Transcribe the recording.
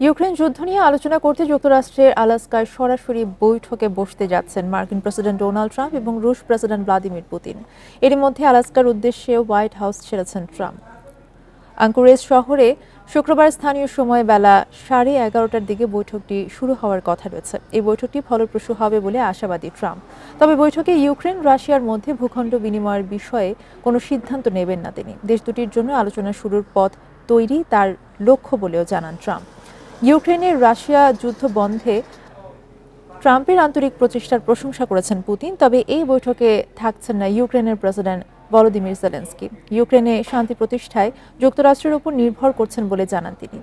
Ukraine যুদ্ধ নিয়ে আলোচনা করতে যুক্তরাষ্ট্রের আলাস্কায় সরাসরি বৈঠকে বসতে যাচ্ছেন মার্কিন প্রেসিডেন্ট ডোনাল্ড ট্রাম্প এবং রুশ প্রেসিডেন্ট ভ্লাদিমির পুতিন। এরই মধ্যে আলাস্কার উদ্দেশ্যে হোয়াইট হাউস ছেড়েছেন ট্রাম্প। আঙ্কুরেজ শহরে শুক্রবার স্থানীয় সময় বেলা 11:30টার দিকে বৈঠকটি শুরু হওয়ার কথা রয়েছে। এই বৈঠকটি ফলপ্রসূ হবে বলে আশাবাদী ট্রাম্প। তবে বৈঠকে ইউক্রেন রাশিয়ার মধ্যে ভূখণ্ড বিনিময়ের বিষয়ে কোনো সিদ্ধান্ত নেবেন না তিনি। দেশ দুটির জন্য আলোচনা শুরুর পথ তৈরি তার লক্ষ্য বলেও জানান ট্রাম্প। ইউক্রেনের রাশিয়া যুদ্ধ বন্ধে ট্রাম্পের আন্তরিক প্রচেষ্টার প্রশংসা করেছেন পুতিন। তবে এই বৈঠকে থাকছেন না ইউক্রেনের প্রেসিডেন্ট ভলোদিমির জেলেনস্কি। ইউক্রেনে শান্তি প্রতিষ্ঠায় যুক্তরাষ্ট্রের উপর নির্ভর করছেন বলে জানান তিনি।